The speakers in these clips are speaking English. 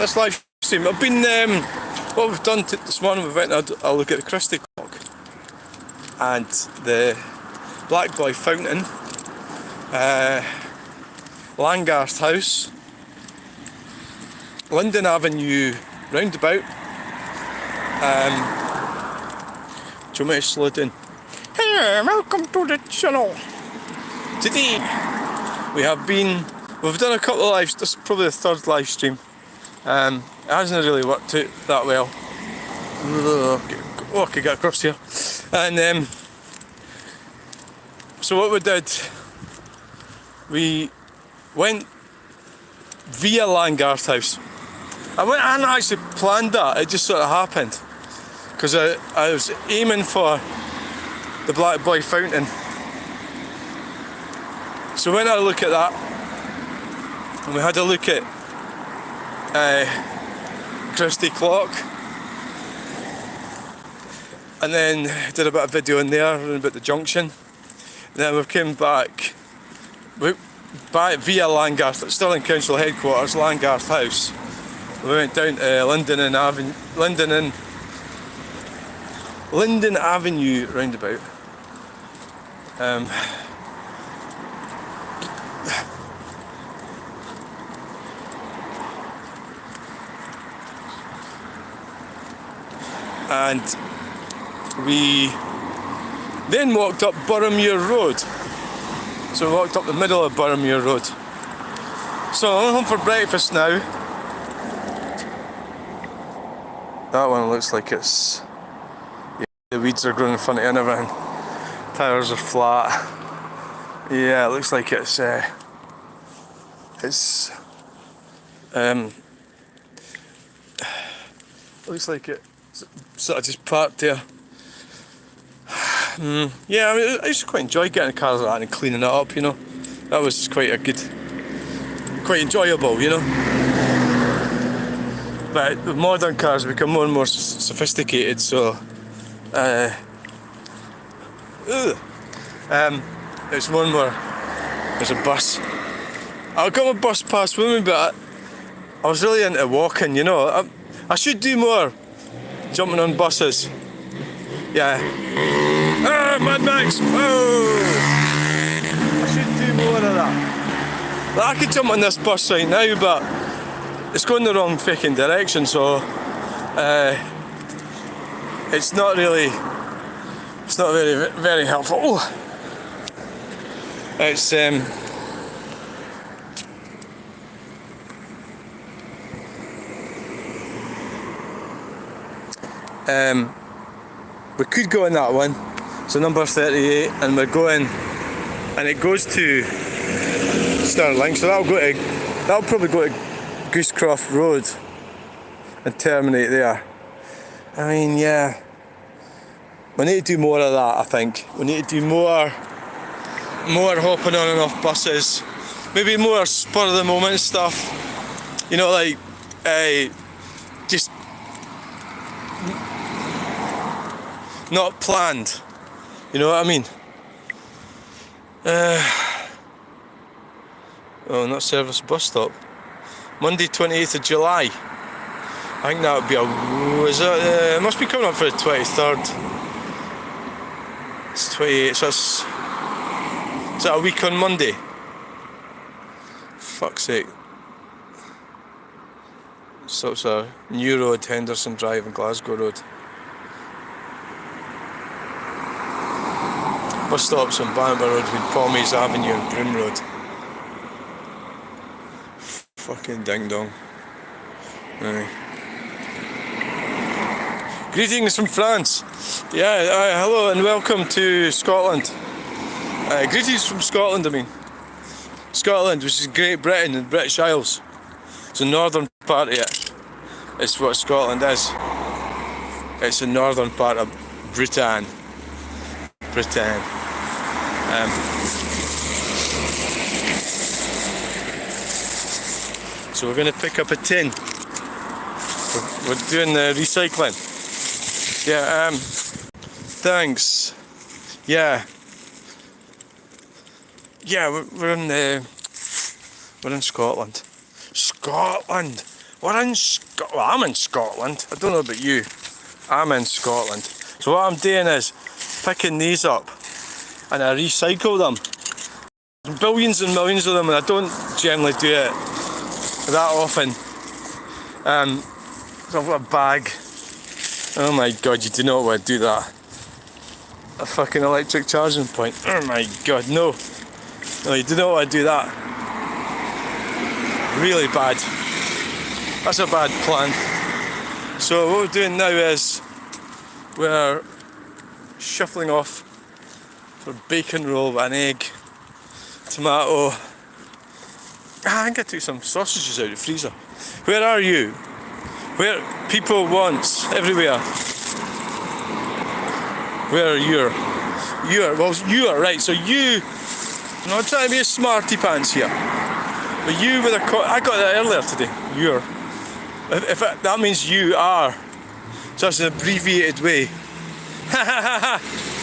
this live stream. I've been, what we've done this morning, we went and had a look at the Christie clock and the Black Boy Fountain, Langard House, Linden Avenue roundabout. Do you want me to slow down? Hey, welcome to the channel. Today we've done a couple of lives. This is probably the third live stream. It hasn't really worked out that well. Oh, I could get across here. And so what we did, we went via Langard House. I hadn't actually planned that, it just sort of happened. Because I was aiming for the Black Boy Fountain. So we went and had a look at that. And we had a look at Christie Clock. And then did a bit of video in there about the junction. And then we came back via Langard, still in council headquarters, Langard House. We went down to Linden Avenue roundabout. And we then walked up Boroughmuir Road. So we walked up the middle of Boroughmuir Road. So I'm home for breakfast now. That one looks like it's... Yeah, the weeds are growing in front of it and everything. Tires are flat. Yeah, it looks like it's looks like it's sort of just parked there. Yeah, I mean, I used to quite enjoy getting cars like that and cleaning it up, you know. That was quite enjoyable, you know. But the modern cars become more and more sophisticated, so it's more and more. There's a bus. I got my bus pass with me, but I was really into walking, you know. I should do more jumping on buses. Yeah. Ah, Mad Max! Whoa! I should do more of that. Like, I could jump on this bus right now, but it's going the wrong fucking direction, so it's not very helpful. Oh. It's we could go in that one, so number 38, and we're going, and it goes to Stirling, so that'll probably go to Goosecroft Road and terminate there. I mean, yeah, we need to do more of that. I think we need to do more hopping on and off buses, maybe more spur of the moment stuff, you know, like just not planned, you know what I mean? Oh, not service bus stop. Monday 28th of July. I think that would be it must be coming up for the 23rd. It's 28th, so is that a week on Monday? Fuck's sake. So it's a New Road, Henderson Drive and Glasgow Road. Bus stops on Banbury Road between Palmies Avenue and Broom Road. Fucking ding dong. Aye. Greetings from France. Yeah, hello and welcome to Scotland. Greetings from Scotland, I mean. Scotland, which is Great Britain and British Isles. It's the northern part of it. It's what Scotland is. It's the northern part of Britain. So we're going to pick up a tin. We're doing the recycling. Yeah, thanks. Yeah, we're in Scotland. Scotland! We're in well, I'm in Scotland. I don't know about you. I'm in Scotland. So what I'm doing is picking these up and I recycle them. Billions and millions of them, and I don't generally do it that often. So I've got a bag. Oh my god, you do not want to do that. A fucking electric charging point. Oh my god, no. No, you do not want to do that. Really bad. That's a bad plan. So what we're doing now is we're shuffling off for bacon roll with an egg, tomato. I think I took some sausages out of the freezer. Where are you? Where people once everywhere. Where are you? Well, you are right. So you. I'm not trying to be a smarty pants here, but you with a I got that earlier today. You're. If that means you are. So that's an abbreviated way.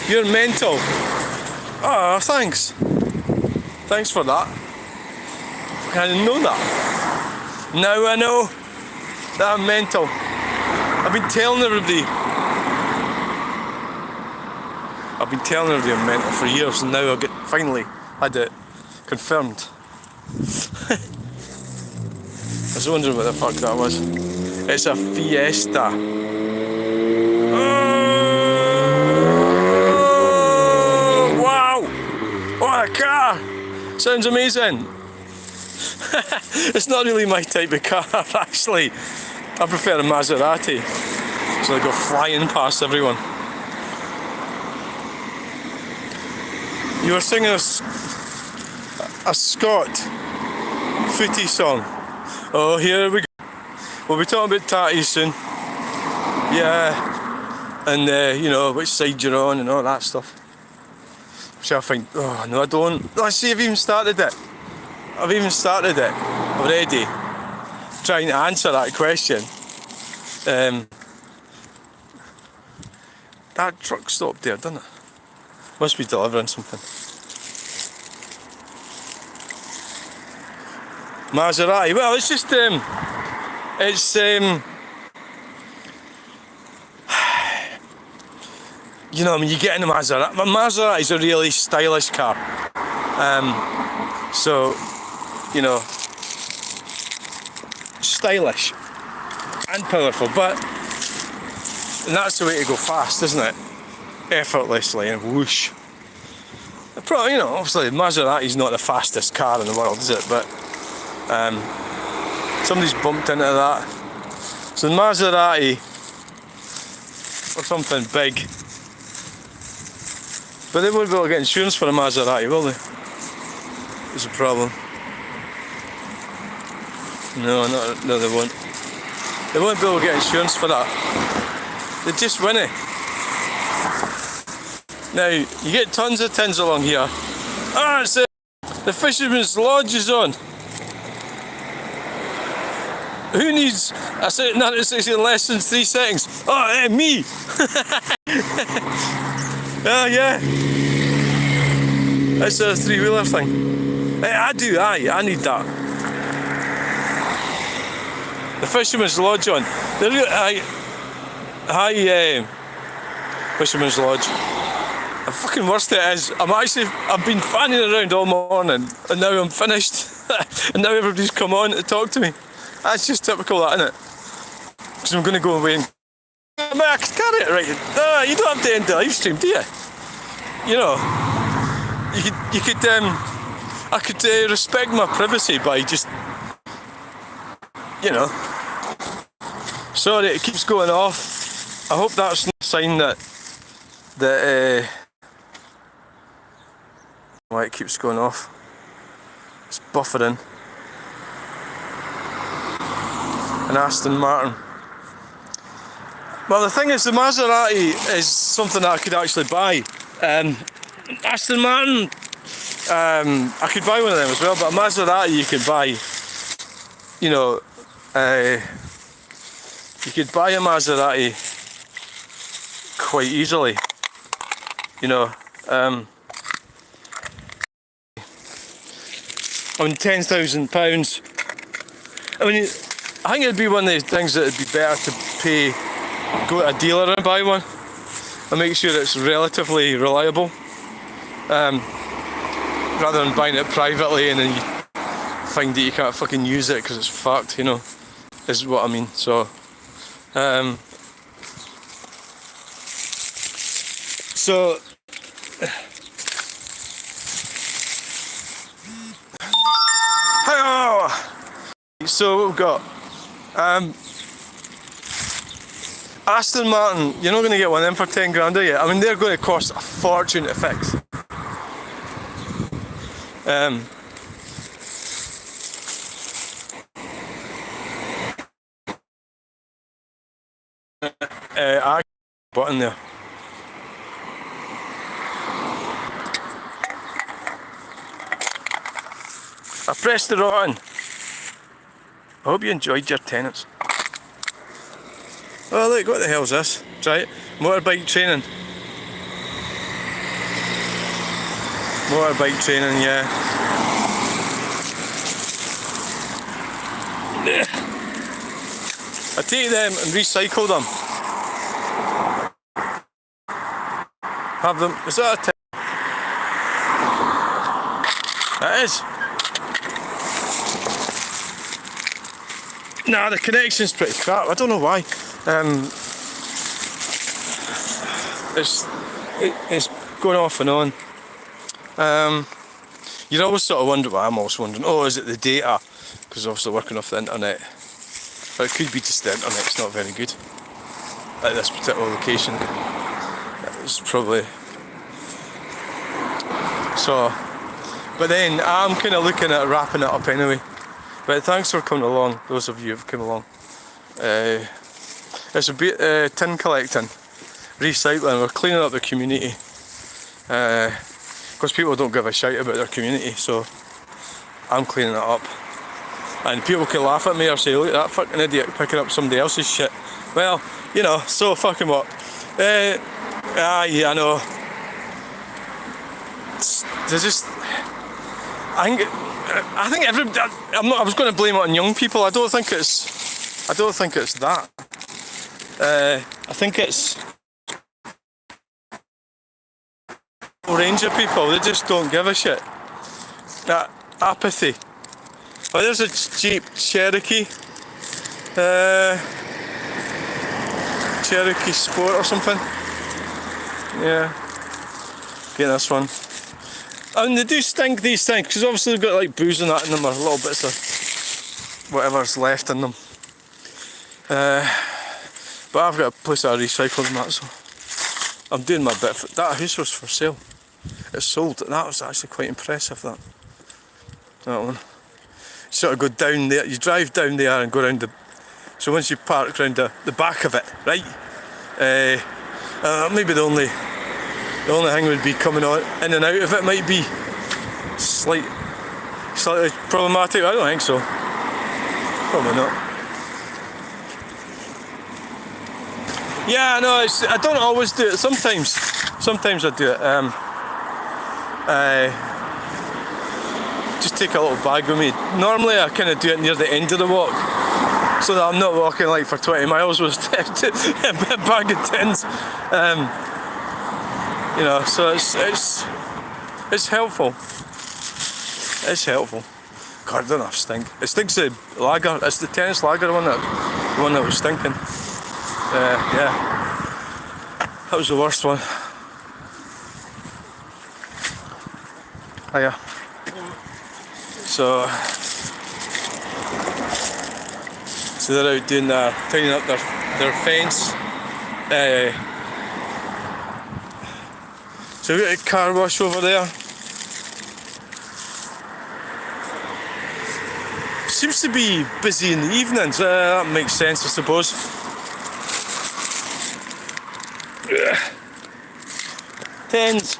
You're mental. Oh, thanks. Thanks for that. I didn't know that. Now I know that I'm mental. I've been telling everybody I'm mental for years, and now I finally had it confirmed. I was wondering what the fuck that was. It's a Fiesta. Oh, wow! What a car! Sounds amazing. It's not really my type of car, actually. I prefer a Maserati. So I go flying past everyone. You were singing a Scott footy song. Oh, here we go. We'll be talking about tatties soon. Yeah. And, you know, which side you're on and all that stuff. Which I think, oh, no, I don't. Let's see, I've even started it. already. Trying to answer that question. That truck stopped there, didn't it? Must be delivering something. Maserati. Well, it's just you know, I mean, you get in a Maserati. Maserati's a really stylish car. So, you know, stylish and powerful, and that's the way to go fast, isn't it? Effortlessly and whoosh. Probably, you know, obviously Maserati's not the fastest car in the world, is it? But somebody's bumped into that. So the Maserati or something big. But they won't be able to get insurance for a Maserati, will they? There's a problem. No, they won't. They won't be able to get insurance for that. They just win it. Now, you get tons of tins along here. Ah, it's the Fisherman's Lodge is on. Who needs a certain analytics in less than 3 seconds? Oh, me! Oh, yeah. That's a 3-wheeler thing. I need that. The Fisherman's Lodge on. Hi, Fisherman's Lodge. The fucking worst it is, I've been fanning around all morning and now I'm finished and now everybody's come on to talk to me. That's just typical, that, isn't it? Because I'm going to go away and I can carry it, right? You don't have to end the live stream, do you? You know, you could I could respect my privacy by just, you know. Sorry, it keeps going off. I hope that's not a sign that why it keeps going off. It's buffering. An Aston Martin. Well, the thing is, the Maserati is something that I could actually buy. Aston Martin, I could buy one of them as well, but a Maserati you could buy. You know, you could buy a Maserati quite easily. You know, I mean, £10,000. I mean, I think it'd be one of these things that it'd be better to go to a dealer and buy one and make sure it's relatively reliable, rather than buying it privately and then you find that you can't fucking use it because it's fucked, you know, is what I mean. So so what we've got, Aston Martin, you're not going to get one of them for 10 grand, are you? I mean, they're going to cost a fortune to fix. I button there. I pressed it on. I hope you enjoyed your tenants. Oh look, what the hell's this? Try it. Motorbike training. Motorbike training, yeah. I take them and recycle them. Have them. Is that a tin? That is. Nah, the connection's pretty crap. I don't know why. It's going off and on. You'd always sort of wonder. Well, I'm always wondering. Oh, is it the data? Because obviously working off the internet. But it could be just the internet's not very good at this particular location. It's probably so. But then I'm kind of looking at wrapping it up anyway. But thanks for coming along, those of you who've come along. It's a bit tin collecting, recycling. We're cleaning up the community because people don't give a shite about their community, so I'm cleaning it up. And people can laugh at me or say, look at that fucking idiot picking up somebody else's shit. Well, you know, so fucking what? Yeah, I know. There's just, I think everybody. I was going to blame it on young people. I don't think it's that. I think it's a range of people. They just don't give a shit. That apathy. Oh, there's a Jeep Cherokee. Cherokee Sport or something. Yeah. Get this one. I mean, they do stink, these things, because obviously they've got like booze and that in them, or little bits of whatever's left in them. But I've got a place I recycle them at, so I'm doing my bit. That house was for sale. It's sold. That was actually quite impressive, that one. You sort of go down there, you drive down there and go around the... So once you park around the back of it, right? Maybe the only thing would be coming on in and out of it might be slightly problematic. I don't think so. Probably not. Yeah, no, I don't always do it. Sometimes I do it. Just take a little bag with me. Normally I kind of do it near the end of the walk, so that I'm not walking like for 20 miles with a bag of tins. You know, so it's helpful. It's helpful. God, I don't know if it stinks. It stinks of lager. It's the tennis lager, the one that was stinking. Yeah, that was the worst one. Hiya. So they're out doing tidying up their fence. So we've got a car wash over there. Seems to be busy in the evenings. That makes sense, I suppose. Tens.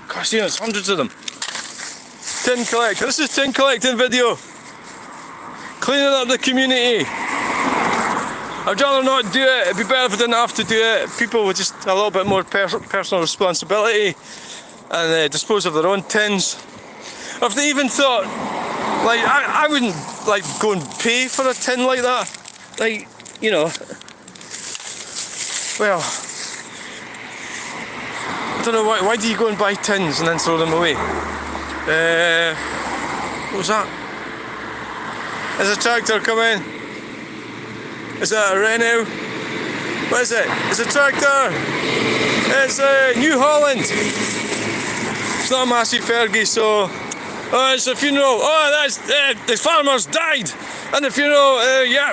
Gosh, you know, it's hundreds of them. Tin collecting. This is tin collecting video. Cleaning up the community. I'd rather not do it. It'd be better if I didn't have to do it. People with just a little bit more personal responsibility and dispose of their own tins. Or if they even thought, Like, I wouldn't, like, go and pay for a tin like that. Like, you know. Well, I don't know, why do you go and buy tins and then throw them away? What was that? There's a tractor coming. Is that a Renault? What is it? It's a tractor! It's New Holland! It's not a massive Fergie, so... Oh, it's a funeral! Oh, that's... the farmer's died! And the funeral, yeah.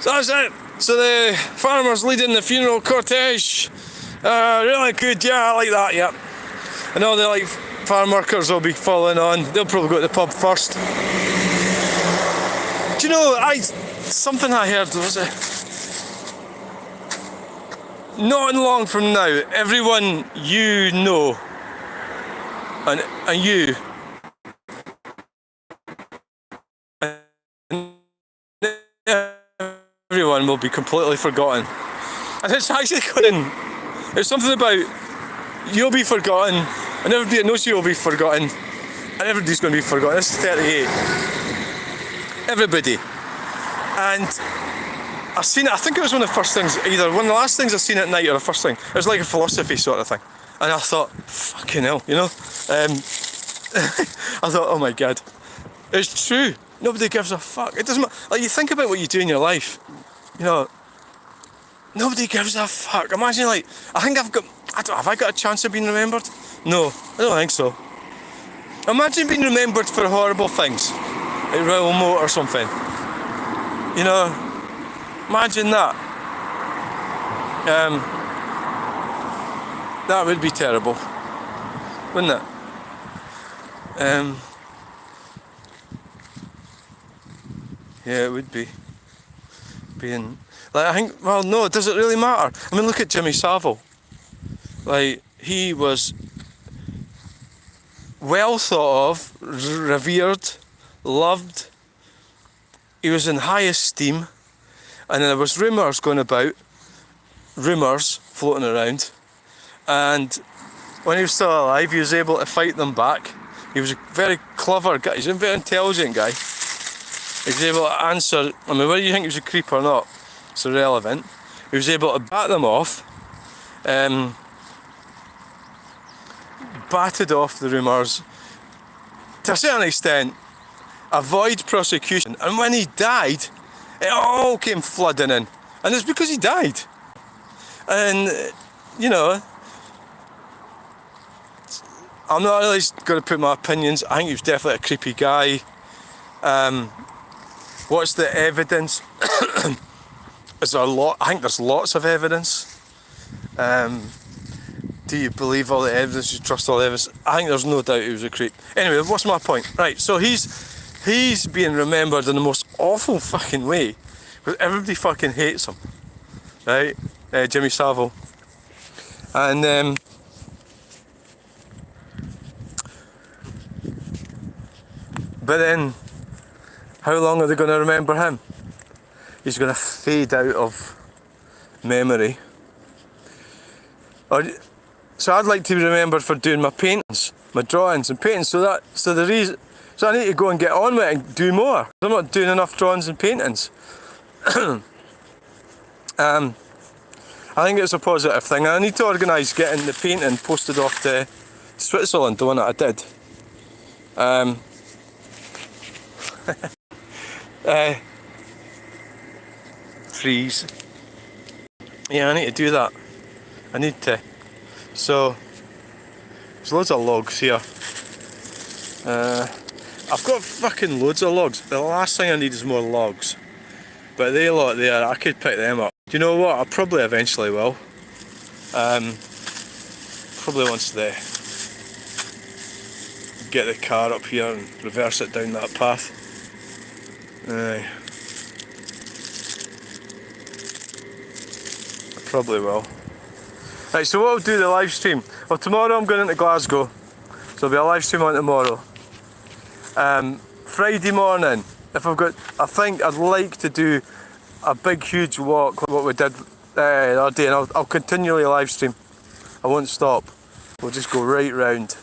So that's it. So the farmer's leading the funeral cortege. Really good, yeah, I like that, yeah. And all the like farm workers will be following on. They'll probably go to the pub first. Do you know, something I heard, was it? Not long from now, everyone you know and you everyone will be completely forgotten. And it's actually going. There's something about you'll be forgotten, and everybody that knows you will be forgotten, and everybody's going to be forgotten. This is 38. Everybody. And I seen it, I think it was one of the first things, either one of the last things I seen at night or the first thing. It was like a philosophy sort of thing. And I thought, fucking hell, you know? I thought, oh my god. It's true. Nobody gives a fuck. It doesn't matter. Like, you think about what you do in your life, you know, nobody gives a fuck. Imagine, like, have I got a chance of being remembered? No, I don't think so. Imagine being remembered for horrible things, like Raoul Moat or something. You know, imagine that. That would be terrible, wouldn't it? Yeah, it would be. Being like, I think, well, no, does it really matter? I mean, look at Jimmy Savile. Like, he was well thought of, revered, loved. He was in high esteem, and there was rumours going about, rumours floating around, and when he was still alive, he was able to fight them back. He was a very clever guy. He's a very intelligent guy. He was able to answer. I mean, whether you think he was a creep or not, it's irrelevant. He was able to bat them off, batted off the rumours to a certain extent, avoid prosecution, and when he died, it all came flooding in, and it's because he died. And you know, I'm not really going to put my opinions. I think he was definitely a creepy guy. What's the evidence? Is there a lot? I think there's lots of evidence. Do you believe all the evidence? You trust all the evidence? I think there's no doubt he was a creep. Anyway, what's my point? Right, so he's being remembered in the most awful fucking way, because everybody fucking hates him. Right, Jimmy Savile, and but then, how long are they going to remember him? He's going to fade out of memory. So I'd like to be remembered for doing my paintings, my drawings and paintings. So I need to go and get on with it and do more. I'm not doing enough drawings and paintings. I think it's a positive thing. I need to organise getting the painting posted off to Switzerland, the one that I did. Trees. Yeah, I need to do that. I need to. So there's loads of logs here. I've got fucking loads of logs. The last thing I need is more logs. But they lot there, I could pick them up. Do you know what? I probably eventually will. Probably once they get the car up here and reverse it down that path. I probably will. Right, so what I'll do the live stream. Well, tomorrow I'm going into Glasgow, so there'll be a live stream on tomorrow. Friday morning, I think I'd like to do a big, huge walk, what we did the other day, and I'll continually live stream. I won't stop. We'll just go right round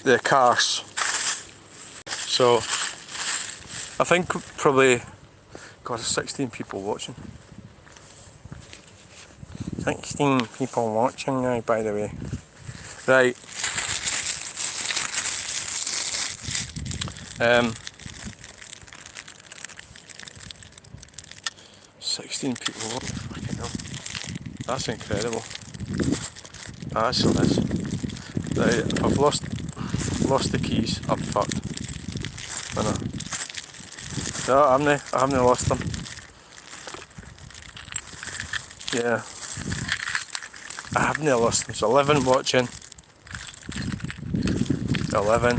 the cars. So I think probably, God, there's 16 people watching. 16 people watching now, by the way. Right. 16 people watching. Fucking hell. That's incredible. That's this. Right, I've lost the keys. I'm fucked. I know. No, I haven't lost them. Yeah. I haven't lost them. So 11 watching. 11.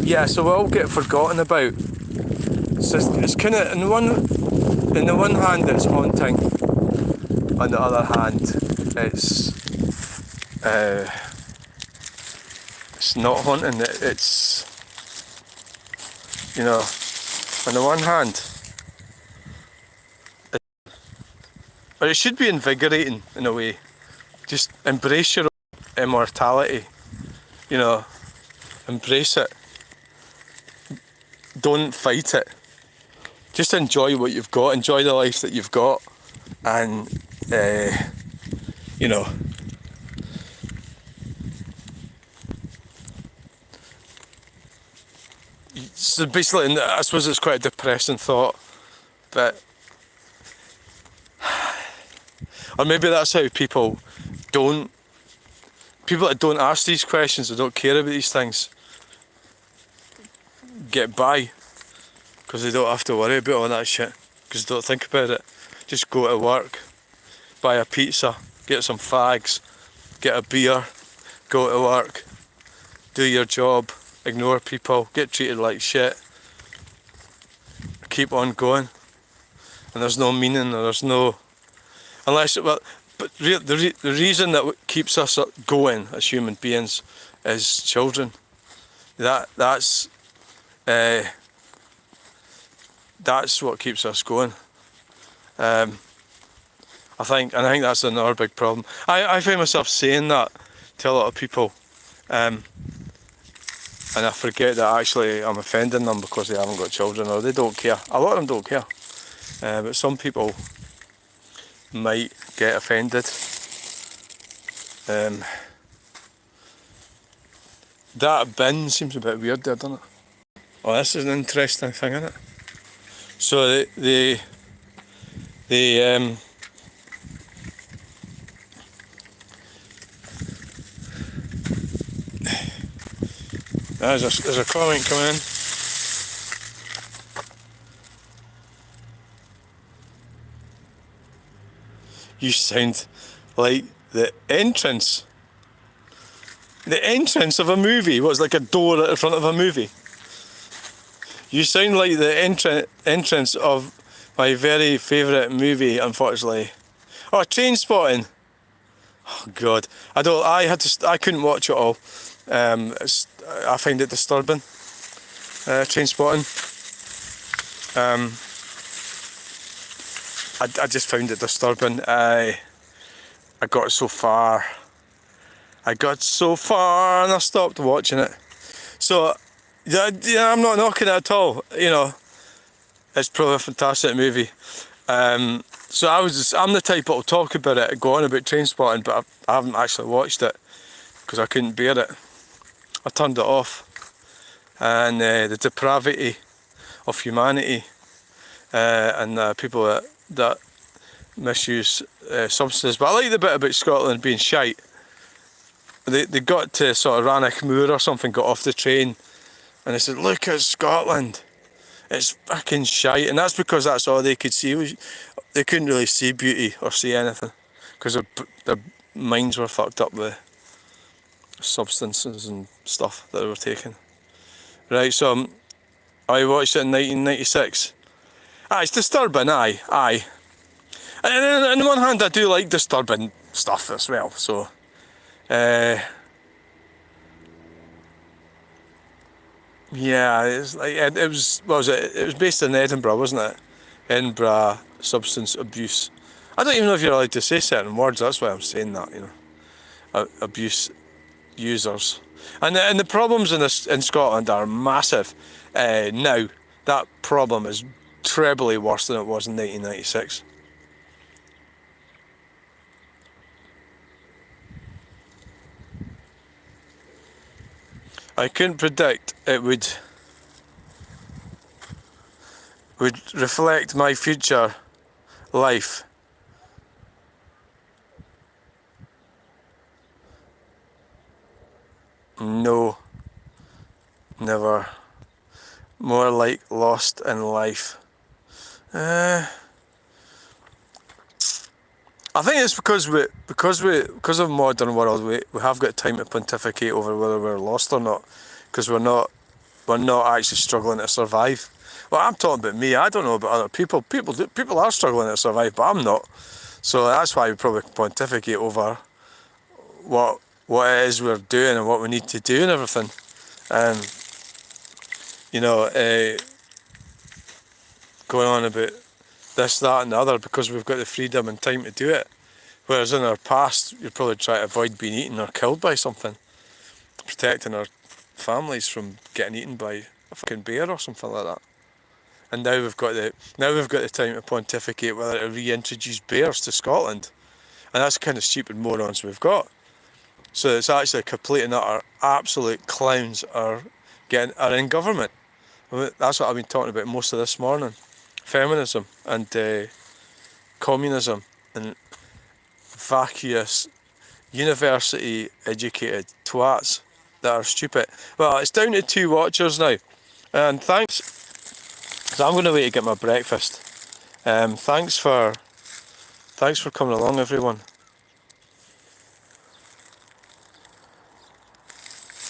Yeah, so we all get forgotten about. It's kind of, in the one hand it's haunting. On the other hand, it's not haunting. It's, you know, on the one hand, but it should be invigorating in a way. Just embrace your own immortality. You know, embrace it. Don't fight it. Just enjoy what you've got. Enjoy the life that you've got, and you know. So basically, I suppose it's quite a depressing thought, but or maybe that's how people that don't ask these questions, or don't care about these things, get by, because they don't have to worry about all that shit, because they don't think about it. Just go to work, buy a pizza, get some fags, get a beer, go to work, do your job, ignore people, get treated like shit, keep on going, and there's no meaning, or there's no, unless, well, but the reason that keeps us going as human beings is children. That's what keeps us going. I think that's another big problem. I find myself saying that to a lot of people, and I forget that actually I'm offending them because they haven't got children, or they don't care. A lot of them don't care, but some people might get offended. That bin seems a bit weird there, doesn't it? Oh, this is an interesting thing, isn't it? So there's a comment coming in. You sound like the entrance of a movie. What's like a door at the front of a movie? You sound like the entrance of my very favourite movie, unfortunately. Oh, Trainspotting. Oh God, I couldn't watch it all. I find it disturbing. Trainspotting. I just found it disturbing. I got so far. And I stopped watching it. So, yeah, I'm not knocking it at all. You know, it's probably a fantastic movie. So I'm the type that'll talk about it, go on about Trainspotting, but I haven't actually watched it because I couldn't bear it. I turned it off. And the depravity of humanity, and people that misuse substances. But I like the bit about Scotland being shite. They got to sort of Rannochmoor or something, got off the train, and they said, "Look at Scotland, it's fucking shite." And that's because that's all they could see. They couldn't really see beauty or see anything because their minds were fucked up with substances and stuff that they were taking. Right, so I watched it in 1996. It's disturbing, aye. And on the one hand, I do like disturbing stuff as well. So, yeah, it's like it was. What was it? It was based in Edinburgh, wasn't it? Edinburgh substance abuse. I don't even know if you're allowed to say certain words. That's why I'm saying that. You know, abuse users. And the problems in Scotland are massive now. That problem is trebly worse than it was in 1996. I couldn't predict it would reflect my future life. No, never. More like lost in life. I think it's because of modern world we have got time to pontificate over whether we're lost or not, because we're not actually struggling to survive. Well, I'm talking about me. I don't know about other people. People are struggling to survive, but I'm not. So that's why we probably pontificate over what it is we're doing and what we need to do and everything. Going on about this, that and the other because we've got the freedom and time to do it. Whereas in our past, you'd probably try to avoid being eaten or killed by something. Protecting our families from getting eaten by a fucking bear or something like that. And now we've got the time to pontificate whether to reintroduce bears to Scotland. And that's the kind of stupid morons we've got. So it's actually complete and utter absolute clowns are in government. That's what I've been talking about most of this morning. Feminism and communism and vacuous university educated twats that are stupid. Well, it's down to 2 watchers now. And thanks. So I'm going to wait to get my breakfast. Thanks for coming along, everyone.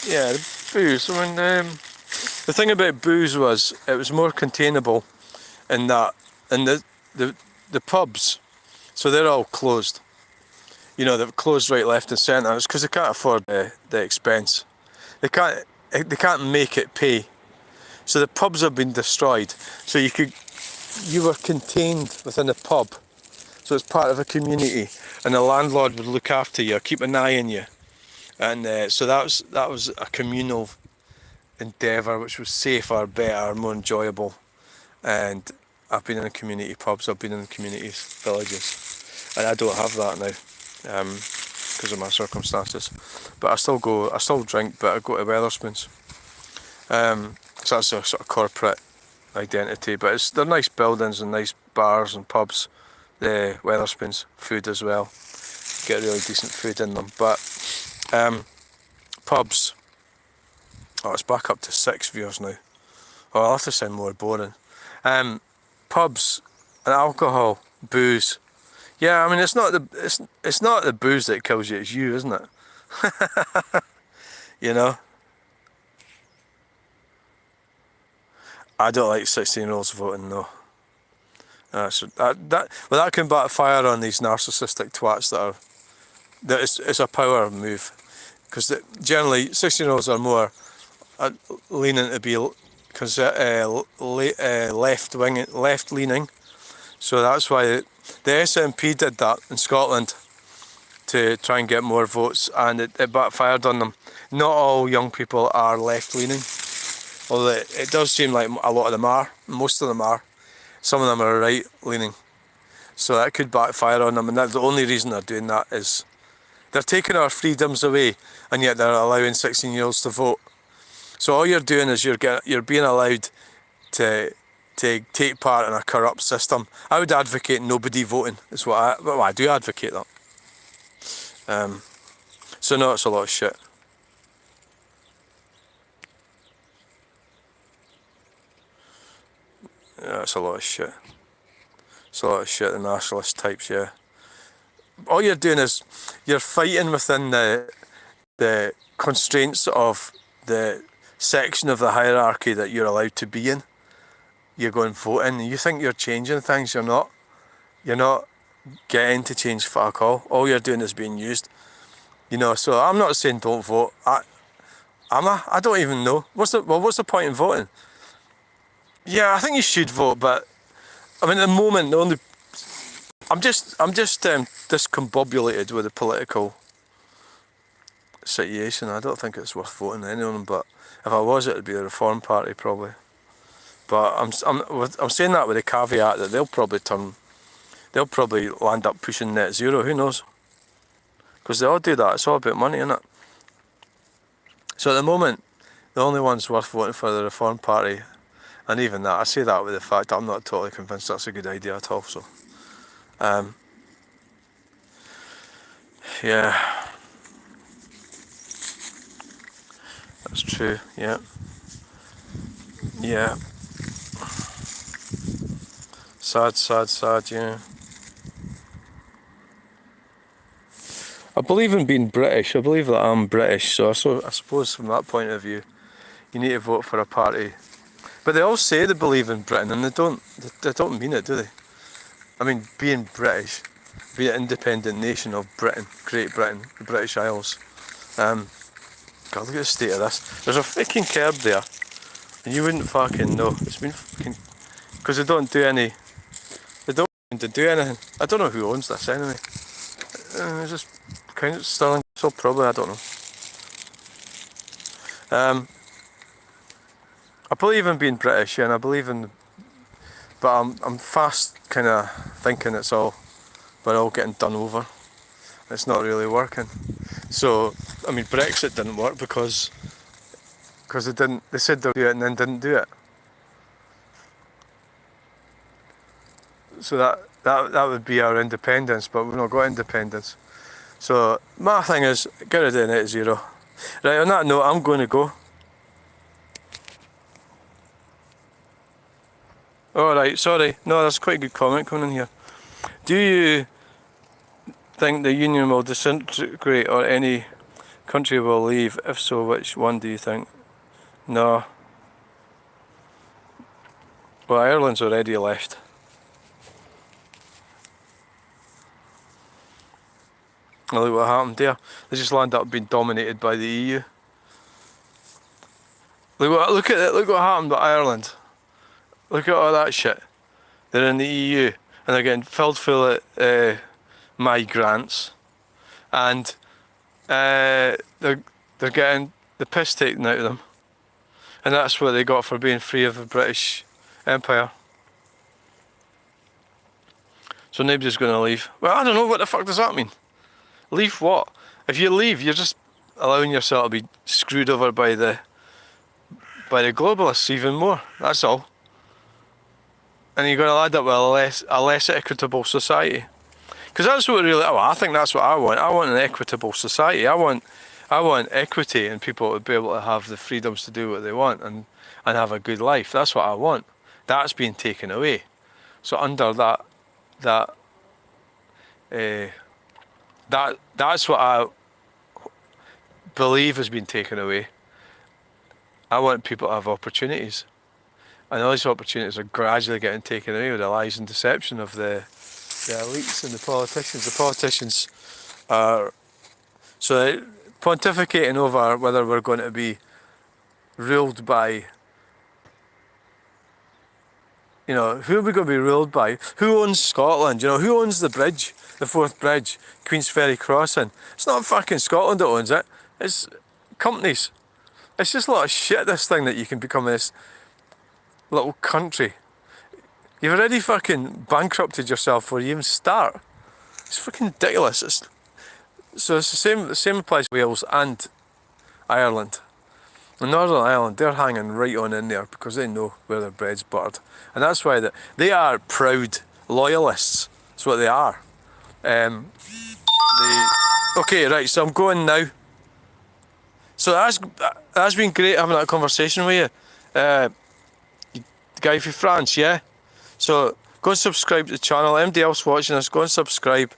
Yeah, the booze. I mean, the thing about booze was it was more containable in that, and the pubs, so they're all closed. You know, they've closed right, left, and centre. It's because they can't afford the expense. They can't make it pay. So the pubs have been destroyed. So you were contained within a pub. So it's part of a community, and the landlord would look after you, keep an eye on you. And so that was a communal endeavour, which was safer, better, more enjoyable. And I've been in community pubs, I've been in community villages, and I don't have that now because of my circumstances. But I still drink, but I go to Wetherspoons. So that's a sort of corporate identity, but they're nice buildings and nice bars and pubs. The Wetherspoons, food as well. Get really decent food in them, but pubs. Oh, it's back up to 6 viewers now. Oh, I'll have to sound more boring. Pubs and alcohol, booze. Yeah, I mean it's not the booze that kills you, it's you, isn't it? You know. I don't like 16-year-olds voting, no. That can backfire on these narcissistic twats it's a power move, because generally 16-year-olds are more leaning to be left leaning. So that's why the SNP did that in Scotland to try and get more votes, and it backfired on them. Not all young people are left leaning, although it does seem like a lot of them are. Most of them are. Some of them are right leaning. So that could backfire on them, and the only reason they're doing that is they're taking our freedoms away, and yet they're allowing 16-year-olds to vote. So all you're doing is you're being allowed to take part in a corrupt system. I would advocate nobody voting. Is what I do advocate that. So no, it's a lot of shit. Yeah, it's a lot of shit. It's a lot of shit, the nationalist types, yeah. All you're doing is you're fighting within the constraints of the section of the hierarchy that you're allowed to be in. You're going voting, and you think you're changing things. You're not. You're not getting to change fuck all. All you're doing is being used. You know, so I'm not saying don't vote. I don't even know. What's the point in voting? Yeah, I think you should vote, but I mean, at the moment, I'm just discombobulated with the political situation. I don't think it's worth voting any of them, but if I was, it would be the Reform Party probably. But I'm saying that with the caveat that they'll probably land up pushing net zero. Who knows? Because they all do that. It's all about money, isn't it? So at the moment, the only ones worth voting for the Reform Party, and even that, I say that with the fact that I'm not totally convinced that's a good idea at all. So, yeah, that's true. Yeah, yeah. Sad, sad, sad. Yeah. I believe in being British. I believe that I'm British. So I suppose from that point of view, you need to vote for a party. But they all say they believe in Britain, and they don't. They don't mean it, do they? I mean, being British, being an independent nation of Britain, Great Britain, the British Isles. God, look at the state of this. There's a freaking curb there, and you wouldn't fucking know. It's been fucking because they don't do any. They don't seem to do anything. I don't know who owns this anyway. It's just kind of Sterling. So probably I don't know. I believe in being British, yeah, and I believe in. But I'm fast kind of thinking we're all getting done over. It's not really working. So I mean, Brexit didn't work because they said they'll do it and then didn't do it. So that would be our independence, but we've not got independence. So my thing is, get rid of net zero. Right, on that note, I'm going to go. Alright, sorry. No, that's quite a good comment coming in here. Do you think the union will disintegrate or any country will leave? If so, which one do you think? No. Well, Ireland's already left. Look what happened there. They just landed up being dominated by the EU. Look at it. Look what happened to Ireland. Look at all that shit. They're in the EU and they're getting filled full of migrants, and they're getting the piss taken out of them, and that's what they got for being free of the British Empire. So nobody's going to leave. Well, I don't know, what the fuck does that mean? Leave what? If you leave, you're just allowing yourself to be screwed over by the globalists even more. That's all. And you're going to end up with a less equitable society. Because that's what really. I think that's what I want. I want an equitable society. I want equity and people to be able to have the freedoms to do what they want and have a good life. That's what I want. That's being taken away. So under that's what I believe has been taken away. I want people to have opportunities. And those opportunities are gradually getting taken away with the lies and deception of the elites and the politicians. The politicians are pontificating over whether we're going to be ruled by, who are we going to be ruled by? Who owns Scotland? Who owns the bridge, the Forth Bridge, Queensferry Crossing? It's not fucking Scotland that owns it. It's companies. It's just a lot of shit, this thing, that you can become this little country. You've already fucking bankrupted yourself before you even start. It's fucking ridiculous. So it's the same applies to Wales and Ireland. In Northern Ireland, they're hanging right on in there because they know where their bread's buttered. And that's why they are proud loyalists. That's what they are. Okay, right, so I'm going now. So that's been great having that conversation with you. The guy from France, yeah? So go and subscribe to the channel. Anybody else watching this, go and subscribe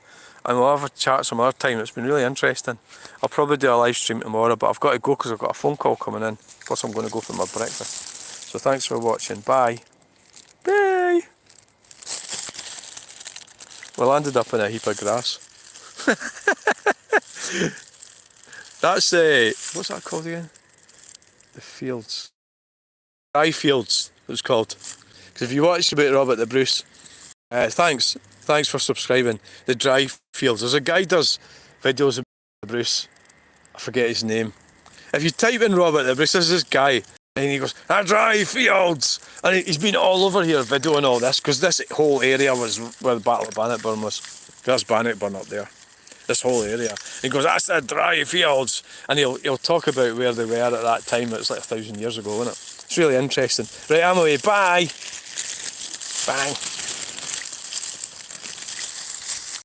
and we'll have a chat some other time. It's been really interesting. I'll probably do a live stream tomorrow, but I've got to go because I've got a phone call coming in. Plus I'm going to go for my breakfast. So thanks for watching. Bye. Bye. We landed up in a heap of grass. That's what's that called again? The fields. Dry fields, it was called. Because if you watched about Robert the Bruce, thanks for subscribing. The dry fields. There's a guy does videos about the Bruce. I forget his name. If you type in Robert the Bruce, there's this guy, and he goes, "I dry fields," and he's been all over here videoing all this, because this whole area was where the Battle of Bannockburn was. There's Bannockburn up there. This whole area. He goes, "That's the dry fields," and he'll talk about where they were at that time. It's like 1,000 years ago, isn't it? It's really interesting. Right, I'm away. Bye. Bang.